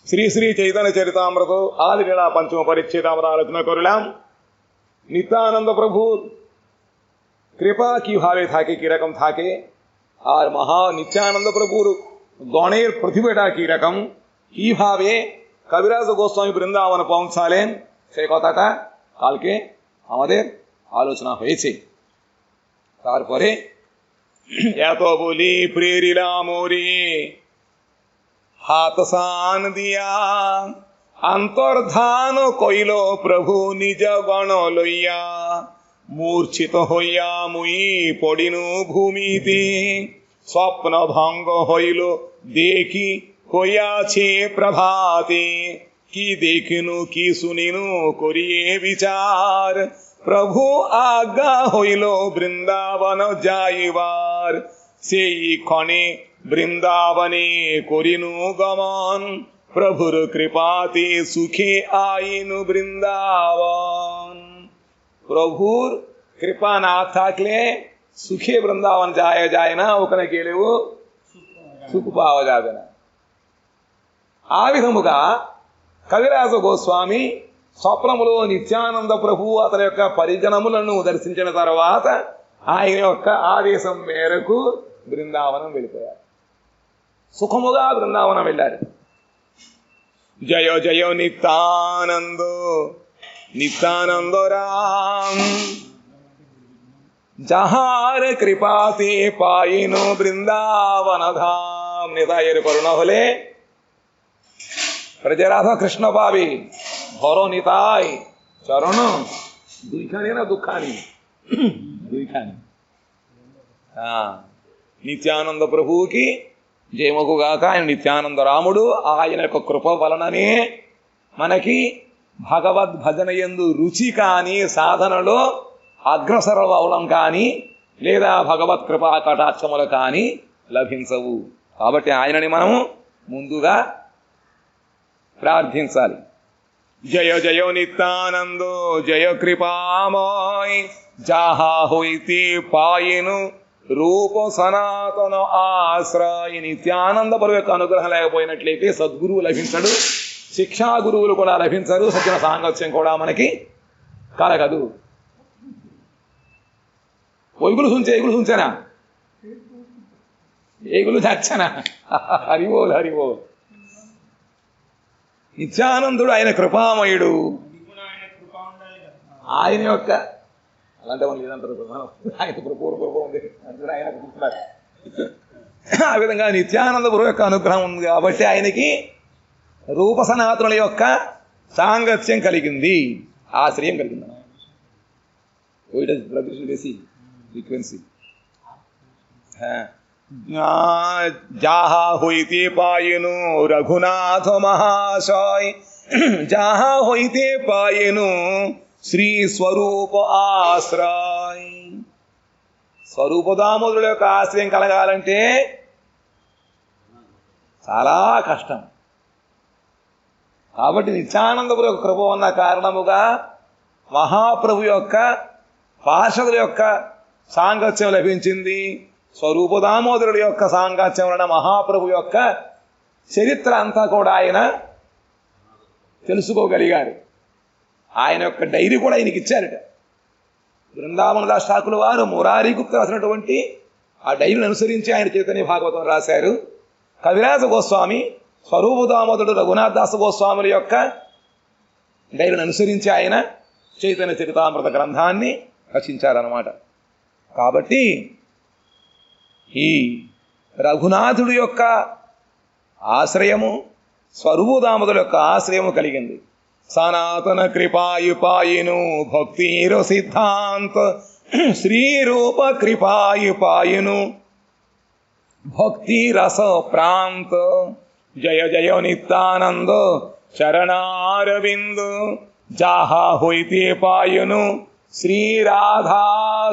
श्री श्री चैतन्य चरितामृत आदि लीला पंचम परिच्छेदामृत आलोचना करलाम। नित्यानंद प्रभु कृपा की भावे थाके की रकम थाके और महा नित्यानंद प्रभु गणेर प्रतिभा की रकम की भावे कविराज गोस्वामी बृंदावन पहुंचालें से कथाटा काल के हमारे आलोचना हुई। तारपरे एत बोली प्रेरिला मोरी हाथ सान दिया अंतर्धान कइलो प्रभु निज गण लइया मूर्छित हइया मुई पड़िनु भूमिते स्वप्न भंग हइलो देखी हइयाछे प्रभाते की देखिनु की सुनिनु करिए विचार प्रभु आज्ञा हइलो वृंदावन जाइबार सेई क्षणे वृंदावने करिनु गमन प्रभुर कृपाते सुखे आइनु वृंदावन। प्रभुर कृपा ना थाकले सुखे वृंदावन जाए जाए ना ओकने गेले वो सुख पाव जाबे ना। आ विधमुगा కవిరాజ గోస్వామి స్వప్నములో నిత్యానంద ప్రభు అతని యొక్క పరిజనములను దర్శించిన తర్వాత ఆయన యొక్క ఆదేశం మేరకు బృందావనం వెళ్ళిపోయారు. సుఖముగా బృందావనం వెళ్ళారు. జయ జయ నిత్యానందో నిత్యానందో రామ్ जहार कृपाते पाइनो वृंदावन धाम। नितायर करुणा हले प्रजराधा कृष्ण पावी भरो निताय चरण दुईखानी ना दुखानी दुईखानी। నిత్యానంద ప్రభువుకి జయమగుగాక. ఆయన నిత్యానంద రాముడు. ఆయన యొక్క కృప వలననే మనకి భగవద్ భజన యందు రుచి కానీ సాధనలో అగ్రసరవడం కానీ లేదా భగవత్ కృపా కటాక్షములు కానీ లభించవు. కాబట్టి ఆయనని మనము ముందుగా ప్రార్థించాలి. జయ జయ నిత్యానందో జయ కృపామయ జాహా హోయితే పాయను రూప సనాతన ఆశ్రయ. నిత్యానంద పరువు యొక్క అనుగ్రహం లేకపోయినట్లయితే సద్గురువు లభించడు, శిక్షా గురువులు కూడా లభించరు, సజ్జన సాంగత్యం కూడా మనకి కలగదు. ఒగులు సుంచే ఎగులు సుంచేనా ఎగులు చచ్చనా హరిబోల్ హరిబోల్. నిత్యానందుడు ఆయన కృపామయుడు. ఆయన యొక్క అలాంటి వాళ్ళు లేదంటారు ఆయన పూర్వ ఉంది అందులో ఆయన కూర్చున్నారు. ఆ విధంగా నిత్యానంద గురువు యొక్క అనుగ్రహం ఉంది కాబట్టి ఆయనకి రూప సనాతనుల యొక్క సాంగత్యం కలిగింది, ఆశ్రయం కలిగింది. వేసి ఫ్రీక్వెన్సీ जाहा होइते पायनु रघुनाथ महाशय जहाँ होइते पायनु श्री स्वरूप आश्रय. స్వరూప దామోదరుల యొక్క ఆశ్రయం కలగాలంటే చాలా కష్టం. కాబట్టి నిత్యానందపురి యొక్క కృప ఉన్న కారణముగా మహాప్రభు యొక్క పార్షదుల యొక్క సాంగత్యం లభించింది. స్వరూప దామోదరుడి యొక్క సాంగత్యం వలన మహాప్రభు యొక్క చరిత్ర అంతా కూడా ఆయన తెలుసుకోగలిగారు. ఆయన యొక్క డైరీ కూడా ఆయనకి ఇచ్చారట. బృందావన దాస్ ఠాకుల వారు మురారి గుప్త రాసినటువంటి ఆ డైరీని అనుసరించి ఆయన చైతన్య భాగవతం రాశారు. కవిరాజ గోస్వామి స్వరూప దామోదరుడు రఘునాథ దాస గోస్వాముల యొక్క డైరీని అనుసరించి ఆయన చైతన్య చరితామృత గ్రంథాన్ని రచించారన్నమాట. కాబట్టి ఈ రఘునాథుడి యొక్క ఆశ్రయము స్వరూప దామోదరుడు యొక్క ఆశ్రయము కలిగింది. సనాతన కృపాయు పాయును భక్తిరో సిద్ధాంత శ్రీరూప కృపాయు పాయును భక్తి రస ప్రాంత. జయ జయ నిత్యానంద చరణారవింద జాహా హోయితే పాయును శ్రీ రాధా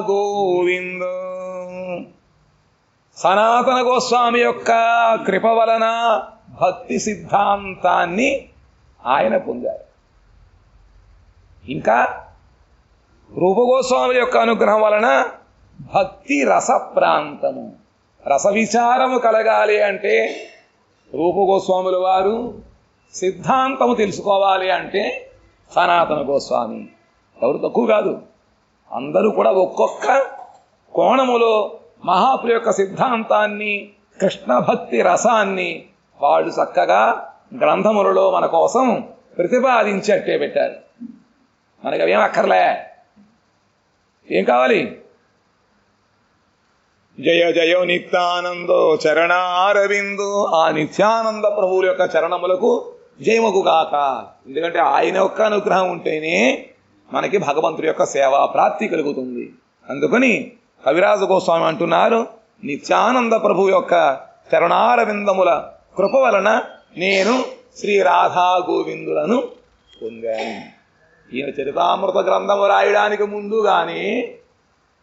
గోవింద. సనాతన గోస్వామి యొక్క కృప వలన భక్తి సిద్ధాంతాన్ని ఆయన పొందారు. ఇంకా రూపగోస్వామి యొక్క అనుగ్రహం వలన భక్తి రస ప్రాంతము, రస విచారము కలగాలి అంటే రూపగోస్వాముల వారు సిద్ధాంతము తెలుసుకోవాలి అంటే సనాతన గోస్వామి ఎవరు తక్కువ కాదు. అందరూ కూడా ఒక్కొక్క కోణములో మహాప్రభు యొక్క సిద్ధాంతాన్ని, కృష్ణ భక్తి రసాన్ని వాళ్ళు చక్కగా గ్రంథములలో మన కోసం ప్రతిపాదించి అట్టే పెట్టారు. మనకి అవేం అక్కర్లే. ఏం కావాలి? జయ జయ నిత్యానందో చరణారవిందో, ఆ నిత్యానంద ప్రభువుల యొక్క చరణములకు జయముకు గాక. ఎందుకంటే ఆయన యొక్క అనుగ్రహం ఉంటేనే మనకి భగవంతుడి యొక్క సేవా ప్రాప్తి కలుగుతుంది. అందుకని కవిరాజు గోస్వామి అంటున్నారు, నిత్యానంద ప్రభు యొక్క చరణారవిందముల కృప వలన నేను శ్రీ రాధా గోవిందులను పొందాను. ఈయన చరితామృత గ్రంథము రాయడానికి ముందుగానే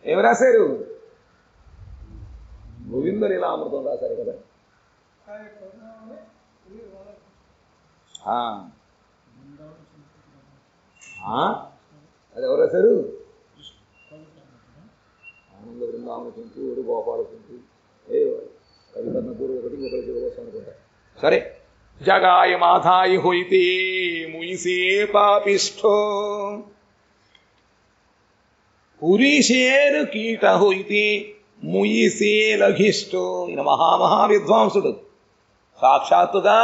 ఏమి రాశారు? గోవింద లీలామృతం రాశారు కదా. అది ఎవరు రాశారు? ఆనంద బృందావన చింతూరు, గోపాల చింతూ, కవికర్ణపూర్ ఒకటి, ఒకటి అనుకుంటా. సరే. జగాయ మాథాయి హోయితే ముయిసే పాపిష్ఠో, పురీషేరు కీట హోయితే ముయిసే లఘిష్ఠో. ఈయన మహావిద్వాంసుడు. సాక్షాత్తుగా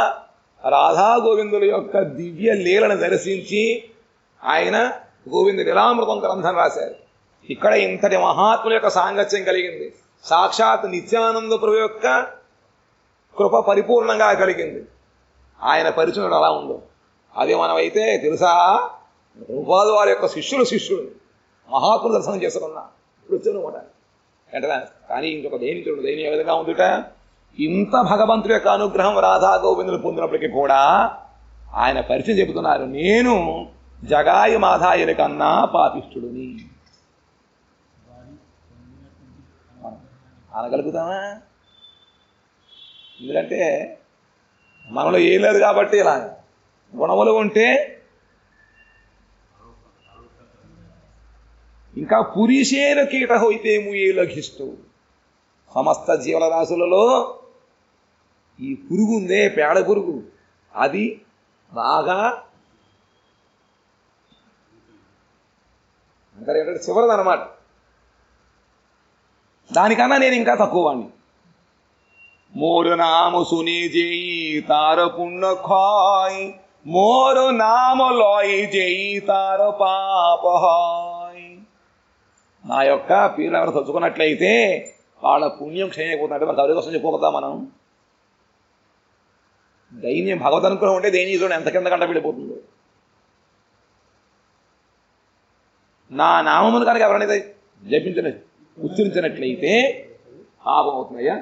రాధా గోవిందుల యొక్క దివ్య లీలను దర్శించి ఆయన గోవింద లీలామృతం గ్రంథం రాశారు. ఇక్కడ ఇంతటి మహాత్ముల యొక్క సాంగత్యం కలిగింది. సాక్షాత్ నిత్యానంద ప్రభు యొక్క కృప పరిపూర్ణంగా కలిగింది. ఆయన పరిచయం ఎలా ఉందో అదే మనమైతే తెలుసా, ప్రభుపాదు వారి యొక్క శిష్యులు మహాత్ములు దర్శనం చేసుకున్నా ఇప్పుడు వచ్చానమాట వెంటనే. కానీ ఇంకొక దైనికుడు దైని ఏ విధంగా ఉందిట, ఇంత భగవంతుడి యొక్క అనుగ్రహం రాధా గోవిందులు పొందినప్పటికీ కూడా ఆయన పరిచయం చెబుతున్నారు, నేను జగాయి మాధాయుల కన్నా పాపిష్ఠుడిని. అనగలుగుతామా? ఎందుకంటే మనలో ఏం లేదు కాబట్టి. ఇలా గుణములు ఉంటే ఇంకా పురీషేన కీట హోయితే ముయే లఘిష్ఠు. సమస్త జీవరాశులలో ఈ పురుగు ఉందే, పేడ పురుగు, అది బాగా అంటారు ఏంటంటే చివరిదనమాట. దానికన్నా నేను ఇంకా తక్కువ వాడిని. मोर नाम सुने जेई तार पुण्य खाय, मोर नाम लय जेई तार పాప హాయ్. నా యొక్క పేరు ఎవరు తలుచుకున్నట్లయితే వాళ్ళ పుణ్యం క్షయమైపోతుందంటే మనకు ఎవరి కోసం చెప్పుకోదా మనం. దైన్యం భగవద్ అనుగ్రహం ఉంటే దైన్యంలో ఎంత కింద కంట వెళ్ళిపోతుందో. నా నామమును కనుక ఎవరైనా ఉచ్చరించినట్లయితే పాపం అవుతుందయ్యా.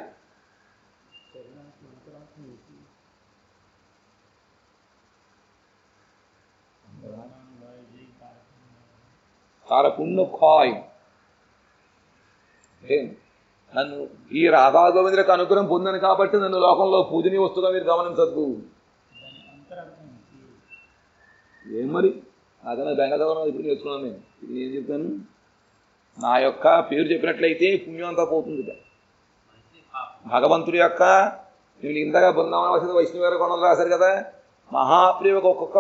తార పుణ్య ఖాయ్. నన్ను ఈ రాధా గోవిందులకు అనుగ్రహం పొందాను కాబట్టి నన్ను లోకంలో పూజనీయ వస్తుగా మీరు గమనించద్దు. ఏం మరి అదే బెంగళూరు ఇప్పుడు నేర్చుకున్నాను నేను. ఇది ఏం చెప్తాను, నా యొక్క పేరు చెప్పినట్లయితే పుణ్యం అంతా పోతుంది. భగవంతుడి యొక్క నేను ఇంతగా బృందావన వైష్ణవ కొనలు రాశారు కదా, మహాప్రియుకు ఒక్కొక్క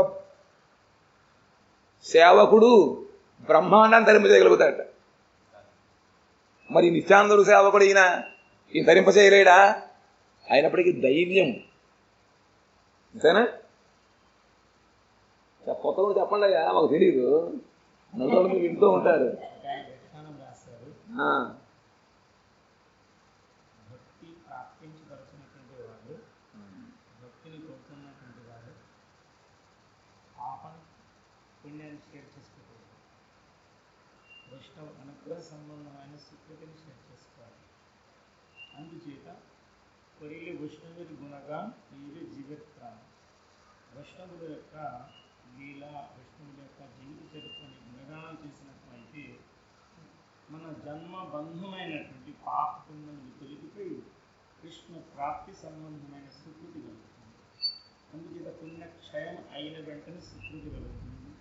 సేవకుడు బ్రహ్మాండాన్ని తరింపజేయగలుగుతాడట. మరి నిత్యానందుడు సేవకుడు ఈయన తరింపచేయలేడా? అయినప్పటికీ ధైర్యం అంతేనా? కొత్తగా చెప్పండి అయ్యా, మాకు తెలియదు. నలుగురు మీరు వింటూ ఉంటారు. వైష్ణవ అనుగ్రహ సంబంధమైన స్వీకృతిని షేర్ చేసుకోవాలి. అందుచేత కొరిలి వైష్ణవుడి గుణగా వీరి జీవిత్రాన్ని, వైష్ణవుల యొక్క లీల, వైష్ణవుల యొక్క జీవిత చరిత్రని గుణగానం చేసినట్లయితే మన జన్మ బంధుమైనటువంటి పాప పుణ్యములు తొలగిపోయి కృష్ణ ప్రాప్తి సంబంధమైన స్వీకృతి కలుగుతుంది. అందుచేత పుణ్యక్షయం అయిన వెంటనే స్వీకృతి కలుగుతుంది.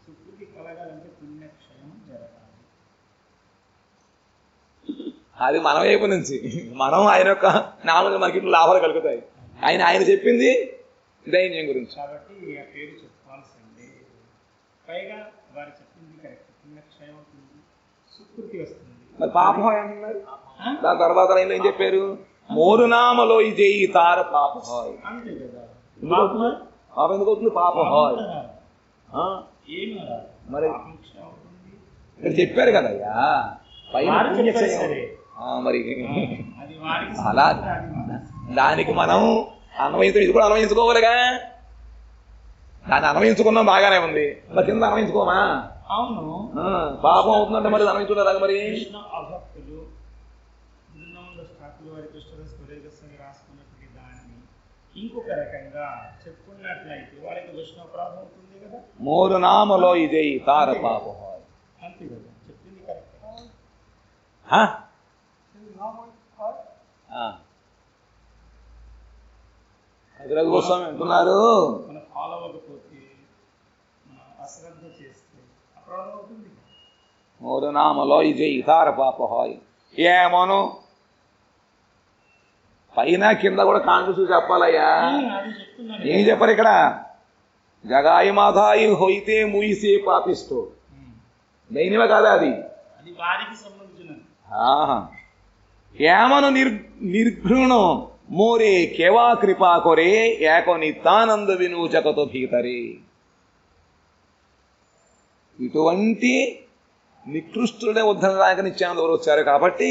స్వీకృతి కలగాలంటే పుణ్యక్షయం జరగాలి. అది మన వైపు నుంచి మనం ఆయన యొక్క నామని మనకి లాభాలు కలుగుతాయి. ఆయన చెప్పింది దైన్యం గురించి. కాబట్టి ఆ పేరు చెప్పాల్సిందే. పైగా వారు చెప్పింది కరెక్ట్. పుణ్యక్షయం అవుతుంది, సుకృతి వస్తుంది. మరి పాపహాయ్ అంటున్నారు. దాని తర్వాత లైన్లో ఏం చెప్పారు? మోరునామలో ఈ జయి తార పాపహాయ్. అంతే కదా. పాపం ఎందుకు అవుతుంది? పాపహాయ్ ఏమి మరి క్షయం అవుతుంది. ఇక్కడ చెప్పారు కదయ్యా పైన మరి అది వారికి అలా దానికి మనం అన్వయించడం, ఇది కూడా అన్వయించుకోవాలిగా. దాన్ని అన్వయించుకున్నాం బాగానే ఉంది, మరి కింద అన్వయించుకోమా? అవును, పాపం అవుతుందంటే మరి అన్వయించుకోలేదా? మరి కృష్ణ అభక్తులు బృందావనంలో స్టాకులు వారి కృష్ణ స్వరేగస్సుని రాసుకున్నటువంటి దాన్ని ఇంకొక రకంగా చెప్పుకున్నట్లయితే వాళ్ళకి విష్ణు అపరాధం అవుతుంది కదా. మోరు నామలో ఇదే తార పాప అంతే కదా, చెప్పింది కరెక్ట్. హజరత్ గోస్వామి అంటున్నారు, మనం ఫాలో అవ్వకపోతే, అశ్రద్ధ చేస్తే అపరాధం అవుతుంది. మోరు నామలో ఇదే తార పాప ఏమోను పైన కింద కూడా కాంగ్రెస్ చెప్పాలయ్యా. ఏం చెప్పారు ఇక్కడ? జగాయి మాధాయి హోయితే ముయిసే పాపిస్తూ దైనివే కాదా అది? వారికి సంబంధించిన ఏమను నిర్ఘృణం మోరే కేవా కృపా కొరే ఏకో నిత్యానంద వినూచకతో భీతరే. ఇటువంటి నికృష్టుడే ఉద్ధరణానికి నిత్యానంద ఎవరు వచ్చారు కాబట్టి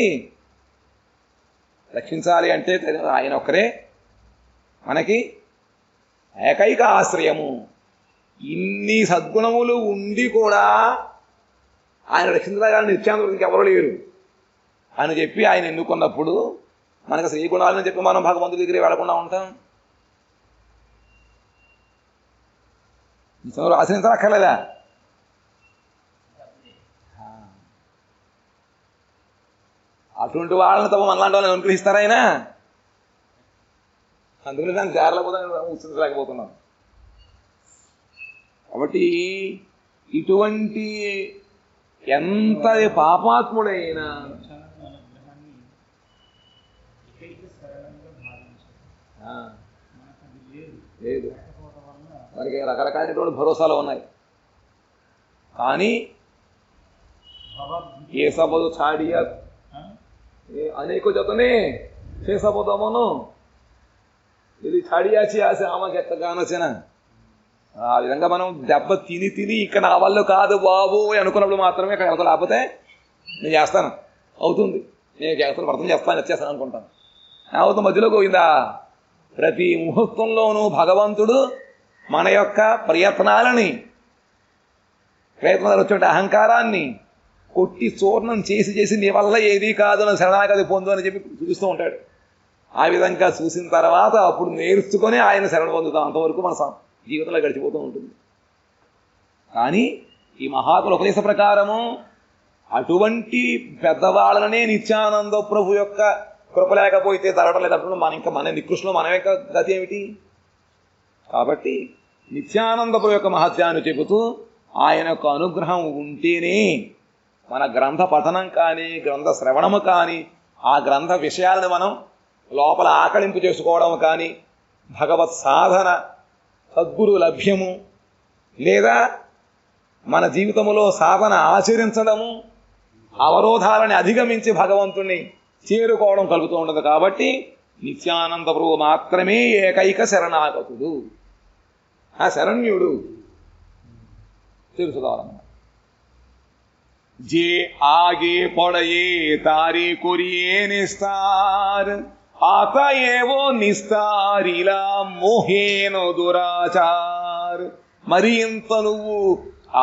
రక్షించాలి అంటే ఆయన ఒక్కరే మనకి ఏకైక ఆశ్రయము. ఇన్ని సద్గుణములు ఉండి కూడా ఆయన రక్షించగలని నిత్యానంద ఇంకెవరు లేరు అని చెప్పి ఆయన ఎన్నుకున్నప్పుడు మనకు శ్రీగుణాలని చెప్పి మనం భగవంతుడి దగ్గర వెళ్లకుండా ఉంటాం? నిత్యంలో ఆశ్రయించక్కర్లేదా? అటువంటి వాళ్ళని తప్ప మనలాంటి వాళ్ళని అనుగ్రహిస్తారా ఆయన? అందుకని దాన్ని ఉచ్చరించలేకపోతున్నాం. కాబట్టి ఇటువంటి ఎంత పాపాత్ముడైనా లేదు, వారికి రకరకాలైనటువంటి భరోసాలు ఉన్నాయి. కానీ ఏ సబదు చాడియా అనేక జతనే చేసబోదామను ఇది చాడియాచి ఆశ ఆమెకి ఎక్కగానొచ్చిన ఆ విధంగా మనం దెబ్బ తిని తిని ఇక్కడ నా వల్ల కాదు బాబు అనుకున్నప్పుడు మాత్రమే ఇక్కడ వెళ్తా. లేకపోతే నేను చేస్తాను, అవుతుంది, నేను చేస్తాను, వ్రతం చేస్తాను, వచ్చేస్తాను అనుకుంటాను. అవుతుంది మధ్యలో పోయిందా? ప్రతి ముహూర్తంలోనూ భగవంతుడు మన యొక్క ప్రయత్నాలని వచ్చే అహంకారాన్ని కొట్టి చూర్ణం చేసి చేసి నీ వల్ల ఏది కాదు అని శరణాగతి పొందు అని చెప్పి చూపిస్తూ ఉంటాడు. ఆ విధంగా చూసిన తర్వాత అప్పుడు నేర్చుకొని ఆయన శరణ పొందుతాం. అంతవరకు మన జీవితంలో గడిచిపోతూ ఉంటుంది. కానీ ఈ మహాత్ముల ఉపదేశ ప్రకారము అటువంటి పెద్దవాళ్ళనే నిత్యానంద ప్రభు యొక్క కృప లేకపోతే తరగడం లేదప్పుడు మన నికృష్ణలో మన యొక్క గతి ఏమిటి? కాబట్టి నిత్యానంద ప్రభు యొక్క మహత్యాన్ని చెబుతూ ఆయన యొక్క అనుగ్రహం ఉంటేనే మన గ్రంథ పఠనం కానీ గ్రంథ శ్రవణము కానీ ఆ గ్రంథ విషయాలను మనం లోపల ఆకళింపు చేసుకోవడం కానీ భగవత్ సాధన సద్గురు లభ్యము లేదా మన జీవితంలో సాధన ఆచరించడము అవరోధాలని అధిగమించి భగవంతుణ్ణి చేరుకోవడం కలుగుతూ ఉంటుంది. కాబట్టి నిత్యానంద ప్రభు మాత్రమే ఏకైక శరణాగతుడు, ఆ శరణ్యుడు తెలుసుకోవాలన్నమాట. जे आगे पड़े तारे कोरिए निस्तार आता ఏవో నిస్తారిలా మోహేను దురాచార్. మరి ఇంత నువ్వు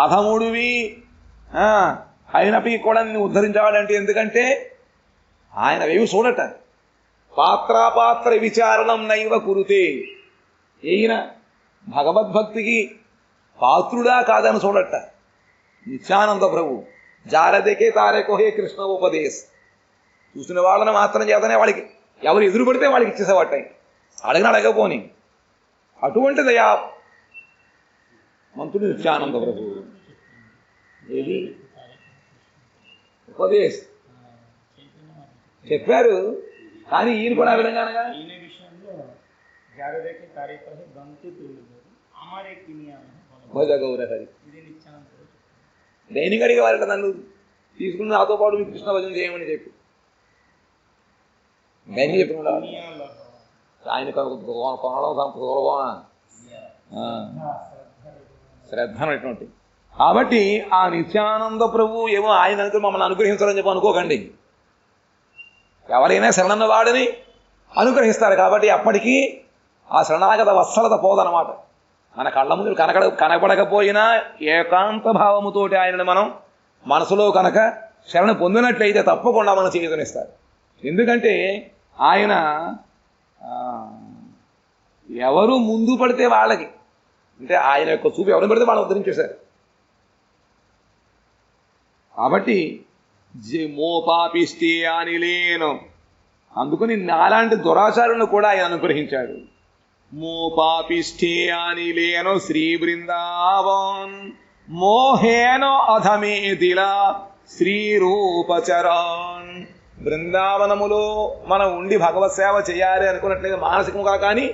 అధముడివి అయినప్పటికీ కూడా నిన్ను ఉద్ధరించాడంటే ఎందుకంటే ఆయన వేవి చూడట. పాత్రాపాత్ర విచారణం నైవ కురుతే. ఈయన భగవద్భక్తికి పాత్రుడా కాదని చూడట. నిత్యానంద ప్రభు జారదేకే తారేకోహే కృష్ణ ఉపదేశ్. చూసిన వాళ్ళని మాత్రం చేతనే వాళ్ళకి ఎవరు ఎదురు పడితే వాళ్ళకి ఇచ్చేసేవాట, అడగకపోని. అటువంటి దయా మంత్రుడు నిత్యానంద ప్రభు. ఏది ఉపదేశ్ చెప్పారు, కానీ ఈయన కూడా ఆ విధంగానగా যারে দেখে তারই পাশে দন্তে তৈরি করি আমার এক কিনি భజగౌరహరి ఇది నిత్యానంద దేనికి అడిగేవారట నన్ను తీసుకుని నాతో పాటు మీ కృష్ణ భజన చేయమని చెప్పి దేనికి చెప్తున్నాడు ఆయన కొనడం సులభమా శ్రద్ధ అనేటువంటి. కాబట్టి ఆ నిత్యానంద ప్రభు ఏమో ఆయన అనుకుని మమ్మల్ని అనుగ్రహించాలని చెప్పి అనుకోకండి. ఎవరైనా శరణన్న వాడిని అనుగ్రహిస్తారు. కాబట్టి అప్పటికీ ఆ శరణాగత వత్సలత పోదనమాట. మన కళ్ళ ముందు కనపడకపోయినా ఏకాంత భావముతోటి ఆయనను మనం మనసులో కనుక శరణ పొందినట్లయితే తప్పకుండా మనం చేతునిస్తారు. ఎందుకంటే ఆయన ఎవరు ముందు పడితే వాళ్ళకి, అంటే ఆయన యొక్క చూపు ఎవరిని పడితే వాళ్ళని ఉద్ధరించేశారు. కాబట్టి మోపాపిష్టి అని లేను, అందుకని నాలాంటి దురాచారులను కూడా ఆయన అనుగ్రహించాడు. మోపాపిష్టి అని లేను శ్రీ బృందావన్ మోహేనో అధమేదిలా శ్రీ రూపచరాన్. బృందావనములో మనం ఉండి భగవత్ సేవ చేయాలి అనుకున్నట్లయితే మానసికంగా కానీ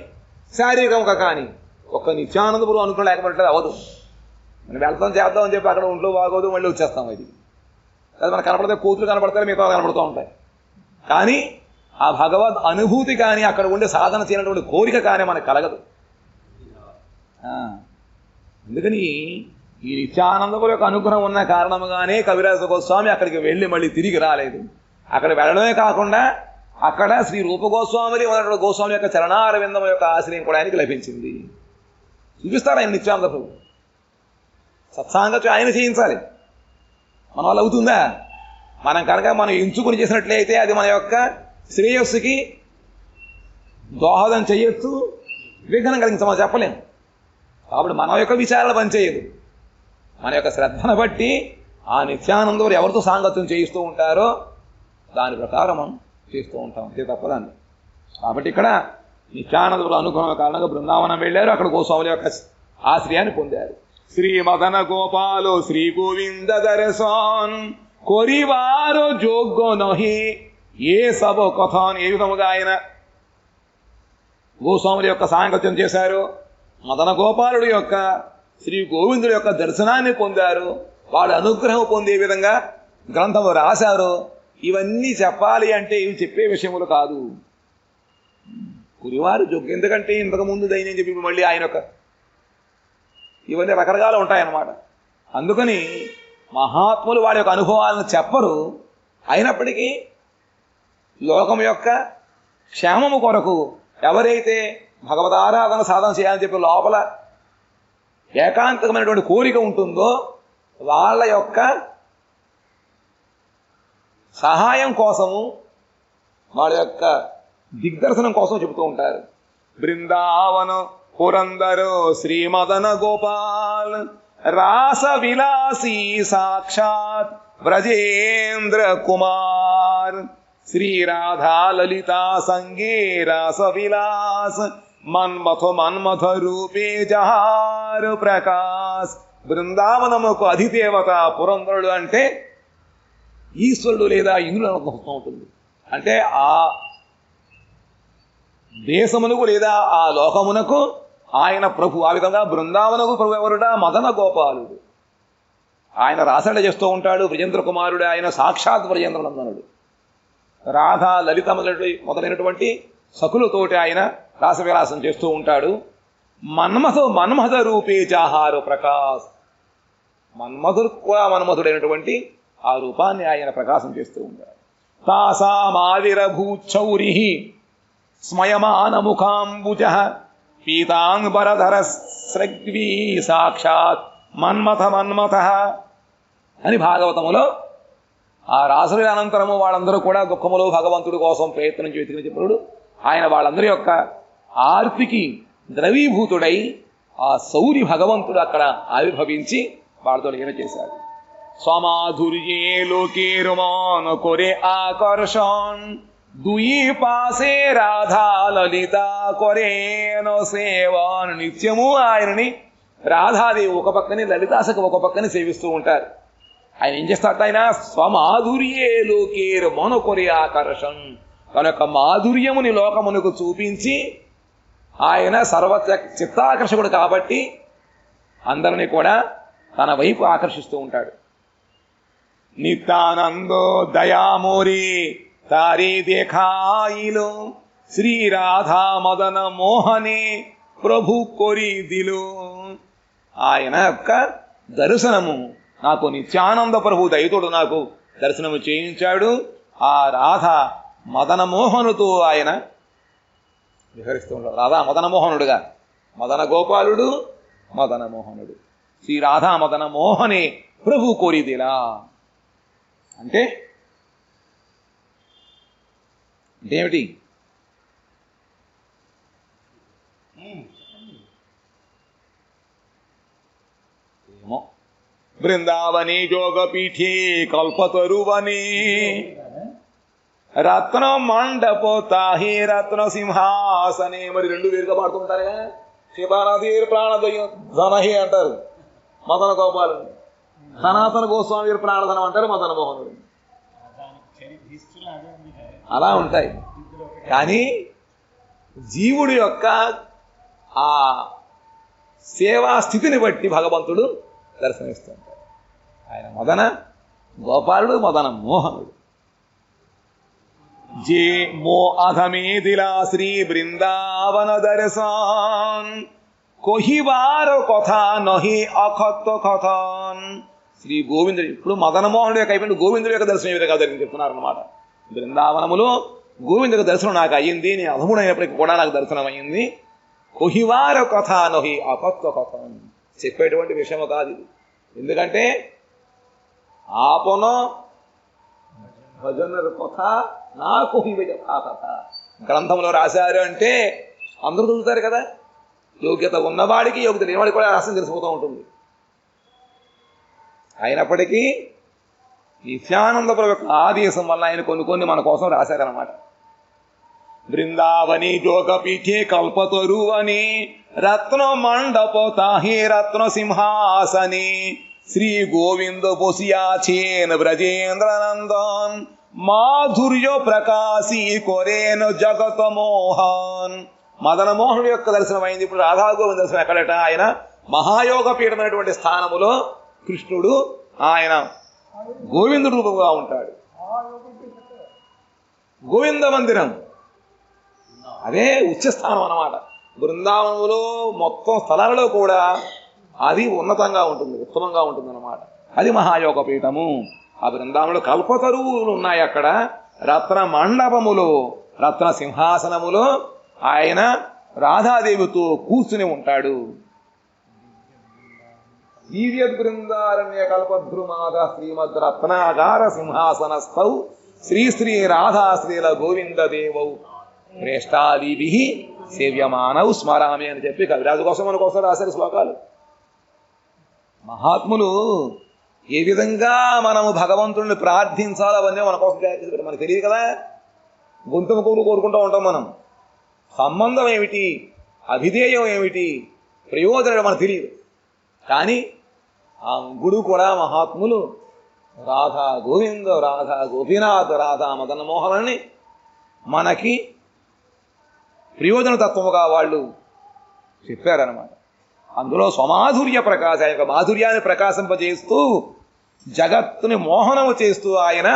శారీరకంగా కానీ ఒక్క నిత్యానందపురం అనుకుని లేకపోతే అవ్వదు. మనం వెళ్తాం చేద్దాం అని చెప్పి అక్కడ ఒంట్లో బాగోదు, మళ్ళీ వచ్చేస్తాం. అది అది మనకు కనపడితే కూతురు కనపడతాయి, మిగతా కనపడుతూ ఉంటాయి. కానీ ఆ భగవద్ అనుభూతి కానీ అక్కడ ఉండే సాధన చేయనటువంటి కోరిక కానీ మనకు కలగదు. అందుకని ఈ నిత్యానందపురం యొక్క అనుగ్రహం ఉన్న కారణముగానే కవిరాజ గోస్వామి అక్కడికి వెళ్ళి మళ్ళీ తిరిగి రాలేదు. అక్కడ వెళ్ళడమే కాకుండా అక్కడ శ్రీ రూపగోస్వామి ఉన్నటువంటి గోస్వామి యొక్క చరణారవిందం యొక్క ఆశ్రయం కూడా ఆయనకి లభించింది. చూపిస్తాడు ఆయన నిత్యానంద ప్రభు. సత్సాంగత్యం ఆయన చేయించాలి, మన వల్ల అవుతుందా? మనం కనుక మనం ఎంచుకుని చేసినట్లయితే అది మన యొక్క శ్రేయస్సుకి దోహదం చేయొచ్చు, విఘ్నం కలిగించమని చెప్పలేము. కాబట్టి మన యొక్క విచారాలు పనిచేయదు. మన యొక్క శ్రద్ధను బట్టి ఆ నిత్యానందం ఎవరితో సాంగత్యం చేయిస్తూ ఉంటారో దాని ప్రకారం మనం చేస్తూ ఉంటాం, అంతే తప్పదండి. కాబట్టి ఇక్కడ నిత్యానందుల అనుగ్రహం కారణంగా బృందావనం వెళ్ళారు. అక్కడ గోస్వాముల యొక్క ఆశ్రయాన్ని పొందారు. శ్రీ మదన గోపాలో శ్రీ గోవింద దర్శన్ కొరివారో జోగ్గో నహి ఏ సబో కథాన్. ఏ విధముగా ఆయన గోస్వాముల యొక్క సాంగత్యం చేశారు, మదన గోపాలుడి యొక్క శ్రీ గోవిందుడి యొక్క దర్శనాన్ని పొందారు, వాళ్ళ అనుగ్రహం పొందే విధంగా గ్రంథము రాశారు. ఇవన్నీ చెప్పాలి అంటే ఇవి చెప్పే విషయములు కాదు. కురివారు జోగ్, ఎందుకంటే ఇంతకుముందు దైన్యం చెప్పి మళ్ళీ ఆయన యొక్క ఇవన్నీ రకరకాలు ఉంటాయన్నమాట. అందుకని మహాత్ములు వారి యొక్క అనుభవాలను చెప్పరు. అయినప్పటికీ లోకం యొక్క క్షేమము కొరకు ఎవరైతే భగవదారాధన సాధన చేయాలని చెప్పి లోపల ఏకాంతమైనటువంటి కోరిక ఉంటుందో వాళ్ళ యొక్క సహాయం కోసము, వాళ్ళ యొక్క దిగ్దర్శనం కోసం చెబుతూ ఉంటారు. బృందావన పురందరో శ్రీమదన గోపాల్ రాస విలాసీ సాక్షాత్ బ్రజేంద్ర కుమార్ శ్రీ రాధా లలితా సంగే రాస విలాస్ మన్మథ రూపే జహారు ప్రకాశ్. బృందావనముకు అధిదేవత పురందరుడు అంటే ఈశ్వరుడు లేదా ఇంద్రుడు అనుభవం ఉంటుంది. అంటే ఆ దేశమునకు లేదా ఆ లోకమునకు ఆయన ప్రభు. ఆ విధంగా బృందావనకు ప్రభు ఎవరుడా? మదన గోపాలుడు. ఆయన రాసడ చేస్తూ ఉంటాడు. బ్రజేంద్ర కుమారుడు ఆయన సాక్షాత్ బ్రజేంద్రనందనుడు. రాధా లలిత మొదలైనటువంటి సకులతోటి ఆయన రాసవిలాసం చేస్తూ ఉంటాడు. మన్మథ రూపే చాహారు ప్రకాశ్. మన్మధుడు కూడా మన్మధుడైనటువంటి ఆ రూపాన్ని ఆయన ప్రకాశం చేస్తూ ఉంటాడు. తాసామావిరభూచౌరి స్మయమానముఖాంబుజ పీతాంబరధర స్రగ్వీ సాక్షాత్ మన్మథ అని భాగవతములో ఆ రాసుల అనంతరము వాళ్ళందరూ కూడా దుఃఖములో భగవంతుడి కోసం ప్రయత్నం చేసిన చెప్పాడు. ఆయన వాళ్ళందరి యొక్క ఆర్తికి ద్రవీభూతుడై ఆ సౌరి భగవంతుడు అక్కడ ఆవిర్భవించి వాళ్ళతో లీల చేశాడు. స్వమాధుర్యే లోకే రుమాన కొరే ఆకర్షణ్ দুই పాసే రాధా లలిత కొరేనో సేవాన్. నిత్యము ఆయనని రాధాదేవి ఒక పక్కని, లలితాసకు ఒక పక్కని సేవిస్తూ ఉంటారు. ఆయన ఏం చేస్తాడు? ఆయన స్వమాధుర్యే లోకేరు మన కొరే ఆకర్షణ్. తన యొక్క మాధుర్యముని లోకమునకు చూపించి ఆయన సర్వ చిత్తాకర్షకుడు కాబట్టి అందరినీ కూడా తన వైపు ఆకర్షిస్తూ ఉంటాడు. నిత్యానందో దయామోరి తారీ దేఖాయిలో శ్రీ రాధా మదన మోహనే ప్రభు కొరిదిలో. ఆయన యొక్క దర్శనము నాకు నిత్యానంద ప్రభు దయతోడు నాకు దర్శనము చేయించాడు. ఆ రాధ మదన మోహనుతో ఆయన విహరిస్తూ ఉంటాడు. రాధా మదన మోహనుడుగా, మదన గోపాలుడు మదన మోహనుడు. శ్రీ రాధా మదన మోహనే ప్రభు కోరిదిలా అంటే ఏమిటి? ఏమో. బృందావని జోగపీఠే కల్పతరువని రత్న మండపోతాహి రత్న సింహాసనే. మరి రెండు వేరుగా పాడుతుంటారుగా. శివానది ప్రాణదయం ధనహి అంటారు మదన గోపాలు, సనాతన గోస్వామి ప్రాణధనం అంటారు మదన మోహనుడు. అలా ఉంటాయి. కానీ జీవుడి యొక్క ఆ సేవా స్థితిని బట్టి భగవంతుడు దర్శనమిస్తుంటాడు. ఆయన మదన గోపాలుడు మదన మోహనుడు. जे मो अधमे दिला श्री बृंदावन दर्शन कोहिबार कथा नही अखत्व कथन. శ్రీ గోవిందుడు ఇప్పుడు మదన మోహనుడు యొక్క అయిపోయింది, గోవిందుడు యొక్క దర్శనం విధంగా జరిగింది చెప్తున్నారు అన్నమాట. బృందావనములో గోవిందుడు దర్శనం నాకు అయ్యింది, నేను అధముడైనప్పటికీ కూడా నాకు దర్శనం అయ్యింది. కొహివార కథ నహి అకత్వ కథం చెప్పేటువంటి విషయము కాదు ఇది. ఎందుకంటే ఆపన భజన కథ నాకు ఆ కథ గ్రంథంలో రాశారు అంటే అందరూ చదువుతారు కదా. యోగ్యత ఉన్నవాడికి యోగ్యత లేనివాడికి కూడా రాసిన తెలిసిపోతూ ఉంటుంది. అయినప్పటికీ నిత్యానంద ప్రభు యొక్క ఆదేశం వల్ల ఆయన కొన్ని మన కోసం రాశారనమాట. బృందావని జోగపీఠే కల్పతరు అని రత్న మండపతాహి రత్న సింహాసని శ్రీ గోవింద బొసియాచేన్ బ్రజేంద్రనందన్ మాధుర్య ప్రకాశీ కొరేన్ జగత మోహన్. మదన మోహనుడు యొక్క దర్శనం అయింది. ఇప్పుడు రాధా గోవింద దర్శనం ఎక్కడట? ఆయన మహాయోగ పీఠమైనటువంటి స్థానములో కృష్ణుడు ఆయన గోవిందుడు రూపంగా ఉంటాడు. గోవింద మందిరం అదే ఉచ్చస్థానం అన్నమాట. బృందావనంలో మొత్తం స్థలాలలో కూడా అది ఉన్నతంగా ఉంటుంది, ఉత్తమంగా ఉంటుంది అన్నమాట. అది మహాయోగ పీఠము. ఆ బృందావనంలో కల్పతరువులు ఉన్నాయి. అక్కడ రత్న మండపములో రత్న సింహాసనములో ఆయన రాధాదేవితో కూర్చుని ఉంటాడు. దివ్య బృందారణ్య కల్పద్రుమాద శ్రీమద్ రత్నాగార సింహాసనస్థౌ శ్రీ శ్రీ రాధాశ్రీల గోవింద దేవౌ శ్రేష్టాదిభి సేవ్యమానౌ స్మరామి అని చెప్పి కవిరాజు కోసం మన కోసం రాశారు శ్లోకాలు. మహాత్ములు ఏ విధంగా మనము భగవంతుడిని ప్రార్థించాలో అవన్నీ మన కోసం మనకు తెలియదు కదా. గొంతుమ కోరుకుంటూ ఉంటాం మనం. సంబంధం ఏమిటి, అభిధేయం ఏమిటి, ప్రయోజనం మనకు తెలియదు. కానీ ఆ ముగ్గురు కూడా మహాత్ములు రాధా గోవింద, రాధా గోపీనాథ్, రాధా మదన మోహనని మనకి ప్రయోజన తత్వముగా వాళ్ళు చెప్పారనమాట. అందులో స్వమాధుర్య ప్రకాశ యొక్క మాధుర్యాన్ని ప్రకాశింపజేస్తూ జగత్తుని మోహనము చేస్తూ ఆయన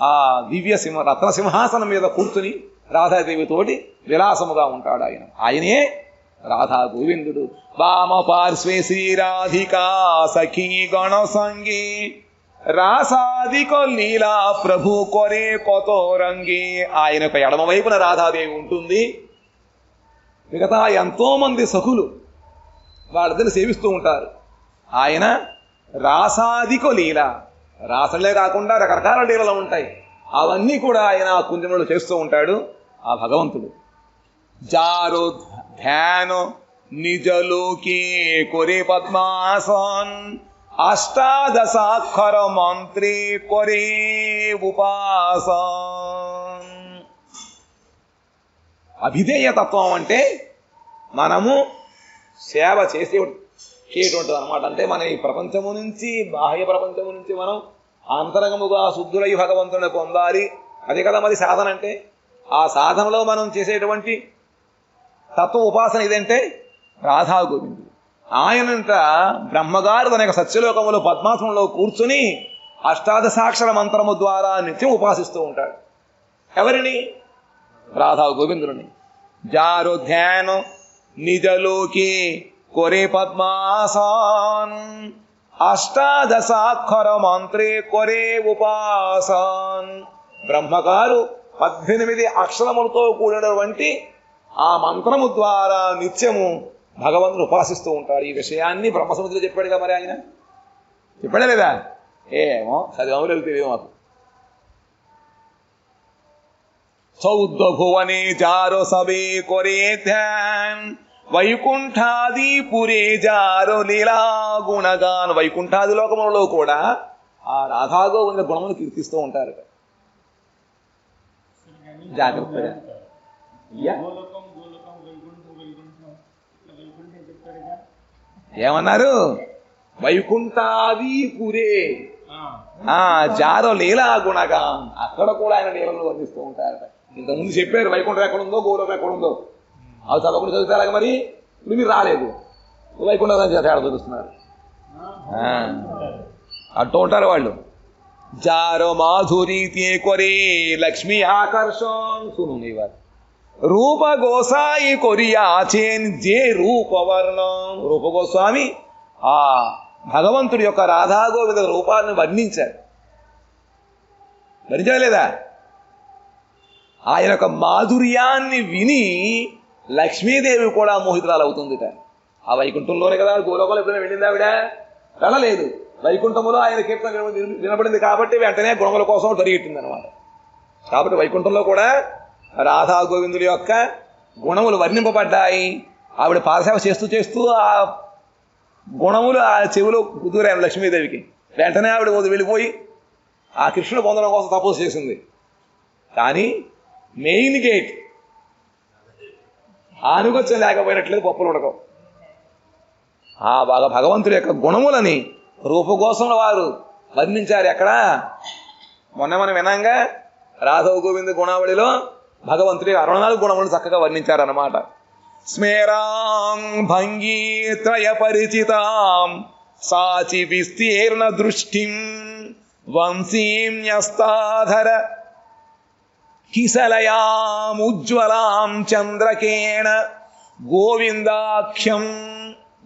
ఆ దివ్య రత్న సింహాసనం మీద కూర్చుని రాధాదేవితోటి విలాసముగా ఉంటాడు. ఆయనే రాధా గోవిందుడు. వామ పార్శ్వే శ్రీరాధికా సఖీ గణ సంగీ రాసాదిక లీలా ప్రభు కొరే కొతో రంగి. ఆయన యొక్క ఎడమ వైపున రాధాదేవి ఉంటుంది. మిగతా ఎంతో మంది సఖులు వాళ్ళిద్దరిని సేవిస్తూ ఉంటారు. ఆయన రాసాదిక లీల, రాసలే కాకుండా రకరకాల లీలలు ఉంటాయి. అవన్నీ కూడా ఆయన కుంజంలో చేస్తూ ఉంటాడు ఆ భగవంతుడు. జారో ధ్యాన నిజలోకే కొరే పద్మాసన్ అష్టాదశాక్షర మంత్రే కొరే ఉపాసన్. అభిధేయ తత్వం అంటే మనము సేవ చేసేటువంటి అనమాట. అంటే మన ఈ ప్రపంచము నుంచి, బాహ్య ప్రపంచము నుంచి మనం అంతరంగముగా శుద్ధులై భగవంతుని పొందాలి. అదే కదా మరి సాధన అంటే. ఆ సాధనలో మనం చేసేటువంటి తత్వ ఉపాసన ఇదంటే రాధా గోవిందుడు. ఆయనంట బ్రహ్మగారు తన యొక్క సత్యలోకములో పద్మాసనంలో కూర్చుని అష్టాదశాక్షర మంత్రము ద్వారా నిత్యం ఉపాసిస్తూ ఉంటాడు. ఎవరిని? రాధా గోవిందుని. జారో ధ్యానం నిజలోకి కొరే పద్మాసన్ అష్టాదశాక్షర మంత్రే కొరే ఉపాసన్. బ్రహ్మగారు 18 అక్షరములతో కూడినటువంటి ఆ మంత్రము ద్వారా నిత్యము భగవంతుడు ఉపాసిస్తూ ఉంటాడు. ఈ విషయాన్ని బ్రహ్మసముద్రుడు చెప్పాడుగా, మరి ఆయన చెప్పాడా లేదా? ఏమో చదివాము తెలియదు మాకు. చౌద్ద భువనే జారో సబే కొరే ధ్యాన్ వైకుంఠాది పురే జారో లీలా గుణగాన్. వైకుంఠాది లోకములలో కూడా ఆ రాధాగోవింద గుణమును కీర్తిస్తూ ఉంటారు. జాగ్రత్తగా ఏమన్నారు? వైకుంఠాది పురే జారో లీలా గుణగా. అక్కడ కూడా ఆయన లీలను వర్ణిస్తూ ఉంటారట. ఇంతకుముందు చెప్పారు వైకుంఠం ఎక్కడుందో గోలోకం ఎక్కడుందో. అవి చదవకుండా చదువుతారు మరి. ఇప్పుడు మీరు రాలేదు, వైకుంఠం తేడా చదువుతున్నారు. అంటూ ఉంటారు వాళ్ళు. జారో మాధురి కొరే లక్ష్మీ ఆకర్షణ సునునివారు రూప గోసాయి కొరియాచేన్ జే రూపవర్ణం. రూపగోస్వామి ఆ భగవంతుడి యొక్క రాధాగోవింద రూపాలను వర్ణించారు. వర్ణించలేదా? ఆయన యొక్క మాధుర్యాన్ని విని లక్ష్మీదేవి కూడా మోహితురాలు అవుతుందిట. ఆ వైకుంఠంలోనే కదా. గోలోకంలో ఎప్పుడైనా వెళ్ళింది ఆవిడ? వెళ్ళలేదు. వైకుంఠంలో ఆయన కీర్తన వినబడింది కాబట్టి వెంటనే గుణముల కోసం పరిగెట్టింది అనమాట. కాబట్టి వైకుంఠంలో కూడా రాధా గోవిందుల యొక్క గుణములు వర్ణింపబడ్డాయి. ఆవిడ పాదసేవ చేస్తూ చేస్తూ ఆ గుణములు ఆ చెవిలో కుదురాను లక్ష్మీదేవికి. వెంటనే ఆవిడ వెళ్ళిపోయి ఆ కృష్ణుడు పొందడం కోసం తపస్సు చేసింది. కానీ మెయిన్ గేట్ ఆనుకొచ్చం లేకపోయినట్లేదు, పప్పులు ఉడకవు. ఆ బాగా భగవంతుడి యొక్క గుణములని రూపగోసంలో వారు వర్ణించారు. ఎక్కడ? మొన్న మనం వినంగా రాధవ గోవింద గుణావళిలో భగవంతుడి 64 గుణములను చక్కగా వర్ణించారన్నమాట. స్మేరాం భంగీ త్రయ పరిచితాం సాచి విస్తీర్ణ దృష్టిం వంశీం న్యస్తాధర కిసలయాం ఉజ్వలాం చంద్రకేణ గోవిందాఖ్యం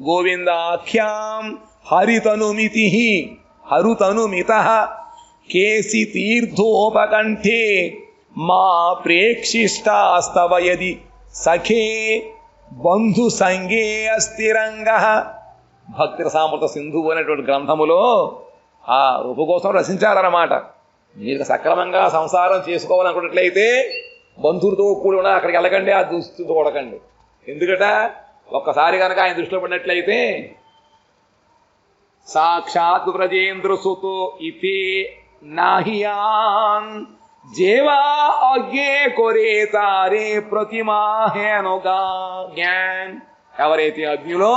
గోవిందాఖ్యాం హరితనుమితి హరుతనుమిత కేసి తీర్థోపకంఠే మా ప్రేక్షిష్టాస్తవ యది సఖే బంధు సంగే అస్థిరంగ. భక్తి రసామృత సింధువు అనేటువంటి గ్రంథములో ఆ రూపకోసం రచించారన్నమాట. మీరు సక్రమంగా సంసారం చేసుకోవాలనుకున్నట్లయితే బంధువులతో కూడి ఉన్న అక్కడికి వెళ్ళకండి, ఆ దుస్థితి చూడకండి. ఎందుకట? ఒక్కసారి కనుక ఆయన దృష్టిలో పడినట్లయితే సాక్షాత్ బ్రజేంద్ర సుతో ఇతే నాహియాన్ జేవా అగ్గే కొరే తారే ప్రతిమాహేనుగా జ్ఞాన్. ఎవరైతే అగ్నిలో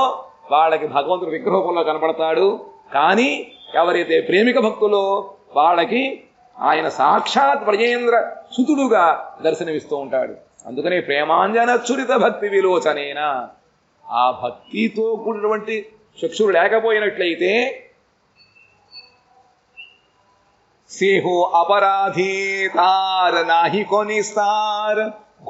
వాళ్ళకి భగవంతుడు విగ్రహంలో కనపడతాడు. కానీ ఎవరైతే ప్రేమిక భక్తులో వాళ్ళకి ఆయన సాక్షాత్ బ్రజేంద్ర సుతుడుగా దర్శనమిస్తూ ఉంటాడు. అందుకని ప్రేమాంజనచ్చురిత భక్తి విలోచనేన. ఆ భక్తితో కూడినటువంటి చక్షుడు లేకపోయినట్లయితే సేహో అపరాధీ తార నాహి కొనిస్తార్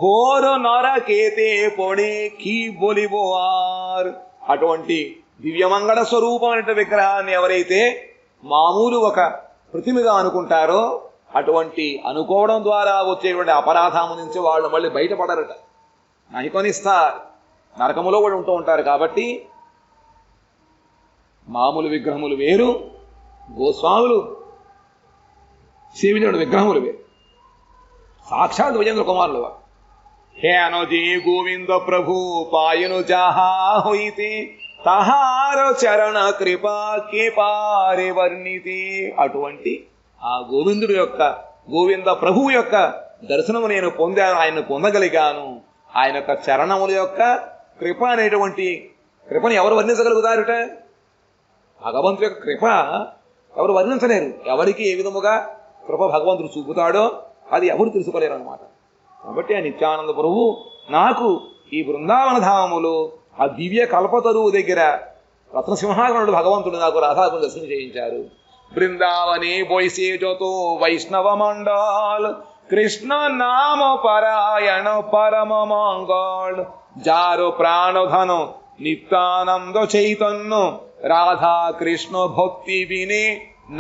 ఘోర నరకేతే పొడే కీ బొలిబోవార్. అటువంటి దివ్యమంగళ స్వరూపమైన విగ్రహాన్ని ఎవరైతే మామూలు ఒక ప్రతిమగా అనుకుంటారో అటువంటి అనుకోవడం ద్వారా వచ్చేటువంటి అపరాధము నుంచి వాళ్ళు మళ్ళీ బయటపడరట. నాహి కొనిస్తార్, నరకములో కూడా ఉంటూ ఉంటారు. కాబట్టి మామూలు విగ్రహములు వేరు, గోస్వాములు సేవించిన విగ్రహములు వేరు. సాక్షాత్ విజేంద్ర కుమారులు వారు. హేనో జే గోవింద ప్రభు పాయను జాహా హోయితే తహార చరణ కృపా కే పారే వర్ణితే. అటువంటి ఆ గోవిందుడు యొక్క గోవింద ప్రభువు యొక్క దర్శనము నేను పొందాను, ఆయన్ను పొందగలిగాను. ఆయన యొక్క చరణముల యొక్క కృప అనేటువంటి కృపని ఎవరు వర్ణించగలుగుతారుట? భగవంతుడి యొక్క కృప ఎవరు వర్ణించలేరు. ఎవరికి ఏ విధముగా కృప భగవంతుడు చూపుతాడో అది ఎవరు తెలుసుకోలేరు అన్నమాట. కాబట్టి ఆ నిత్యానంద ప్రభువు నాకు ఈ బృందావన ధామములు ఆ దివ్య కల్పతరువు దగ్గర రత్నసింహాసనుడు భగవంతుడు నాకు రాధాకు దర్శనం చేయించారు. బృందావనే బోయిసే జోతో వైష్ణవ మండల్ కృష్ణ నామ పరాయణ పరమ మంగళ జారు ప్రాణధన నిత్యానంద చైతన్య రాధా కృష్ణ భక్తి వినే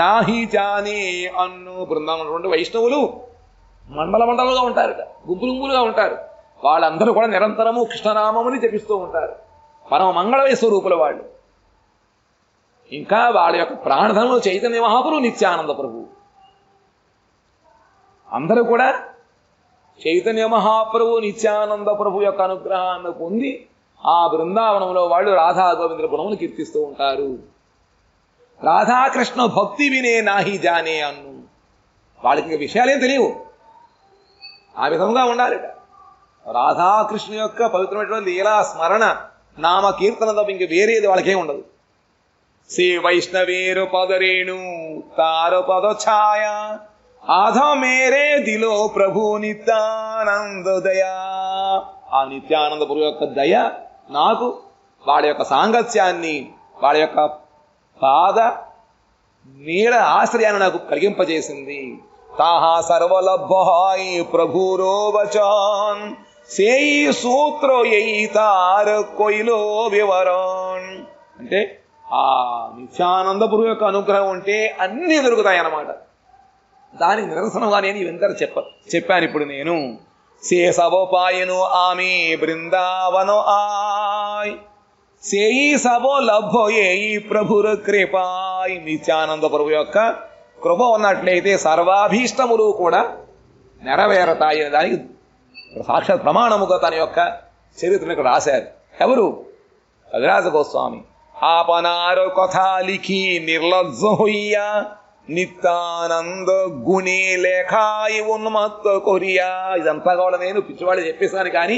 నాహి జానే అన్ను. బృందావనం వైష్ణవులు మండల మండలుగా ఉంటారట, గుంపులు గుంపులుగా ఉంటారు. వాళ్ళందరూ కూడా నిరంతరము కృష్ణనామముని జపిస్తూ ఉంటారు. పరమ మంగళమయ స్వరూపుల వాళ్ళు. ఇంకా వాళ్ళ యొక్క ప్రాణధనము చైతన్య మహాప్రభు, నిత్యానంద ప్రభు. అందరూ కూడా చైతన్య మహాప్రభు, నిత్యానంద ప్రభు యొక్క అనుగ్రహాన్ని పొంది ఆ బృందావనంలో వాళ్ళు రాధా గోవిందుల గుణములు కీర్తిస్తూ ఉంటారు. రాధాకృష్ణ భక్తి వినే నాహి జానే అన్ను. వాళ్ళకి ఇంకా విషయాలేం తెలియవు. ఆ విధంగా ఉండాలిట. రాధాకృష్ణ యొక్క పవిత్రమైనటువంటి లీలా స్మరణ నామ కీర్తన తప్ప ఇంక వేరేది వాళ్ళకేం ఉండదు. శ్రీ వైష్ణవేరు పదరేణు తారు పద ఛాయ ఆధ మేరే దిలో ప్రభు నిత్యానంద దయా. ఆ నిత్యానంద ప్రభు యొక్క దయ నాకు వాడి యొక్క సాంగత్యాన్ని, వాడి యొక్క పాద నీడ ఆశ్రయాన్ని నాకు కలిగింపజేసింది. తాహా సర్వలభాయి ప్రభురో వచాన్ సేయి సూత్ర యయి తార కొయిలో వివరాన్. అంటే ఆ నిత్యానంద ప్రభు యొక్క అనుగ్రహం ఉంటే అన్నీ దొరుకుతాయి అన్నమాట. దానికి నిదర్శనంగా నేను ఇవంతా చెప్పాను ఇప్పుడు నేను. శేషవోపాయను ఆమె బృందావను ఆయ్ సేయి సవో లభో ఏయి ప్రభుర కృపాయ్. నిత్యానంద ప్రభు యొక్క కృప ఉన్నట్లయితే సర్వాభీష్టములు కూడా నెరవేరతాయి. దానికి సాక్షాత్ ప్రమాణముగా తన యొక్క చరిత్రకు రాశారు. ఎవరు? కవిరాజ గోస్వామి. आपनार कथा लिखी निर्लज्ज হইয়া నిత్యానంద గుణే లేఖాయి ఉన్మత్త కొరియా. ఇదంతా కూడా నేను పిచ్చివాళ్ళు చెప్పేసాను, కానీ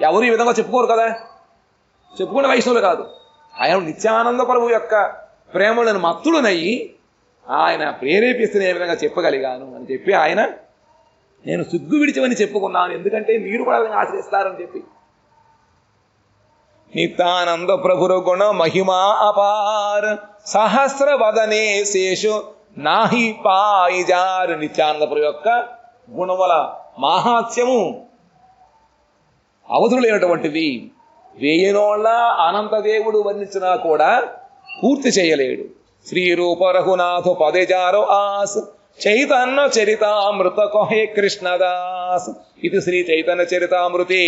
ఎవరు ఈ విధంగా చెప్పుకోరు కదా. చెప్పుకునే వైష్ణవులు కాదు. ఆయన నిత్యానంద ప్రభు యొక్క ప్రేమలను మత్తుడునయ్యి ఆయన ప్రేరేపిస్తే ఏ విధంగా చెప్పగలిగాను అని చెప్పి ఆయన నేను సిగ్గు విడిచమని చెప్పుకున్నాను. ఎందుకంటే మీరు కూడా ఆశ్రయిస్తారని చెప్పి. నిత్యానంద ప్రభుర గుణ మహిమా అపార్ సహస్ర వదనే శేషు నాహి పాయిజార్. నిత్యానంద ప్రభు యొక్క గుణముల మాహాత్మ్యము అవధులేనటువంటిది. వేయనోళ్ళ అనంతదేవుడు వర్ణించినా కూడా పూర్తి చేయలేడు. శ్రీ రూప రఘునాథ పదేజారో ఆస్ చైతన్య చరితామృత కొహే కృష్ణదాస్. ఇది శ్రీ చైతన్య చరితామృతే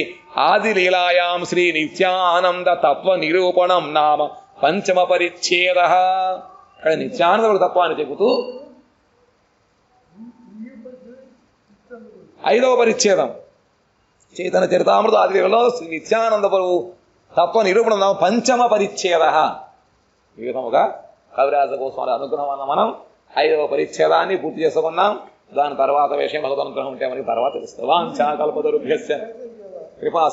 ఆది లీలాయాం శ్రీ నిత్యానంద తత్వ నిరూపణం నామ పంచమ పరిచ్ఛేద. ఇక్కడ నిత్యానంద తత్వాన్ని చెబుతూ 5వ పరిచ్ఛేదం చైతన్య చరితామృత ఆది లీలలో శ్రీ నిత్యానంద ప్రభు తత్వ నిరూపణం నామ పంచమ పరిచ్ఛేద. ఈ విధముగా కవిరాజ గోస్వామి అనుగ్రహం వల్ల మనం 5వ పరిచ్ఛేదాన్ని పూర్తి చేసుకున్నాం. దాని తర్వాత విషయం భగవద్ అనుగ్రహం ఉంటే మనకి తర్వాత తెలుస్తుంది. వాంఛా కల్పతరుభ్యశ్చ కృపా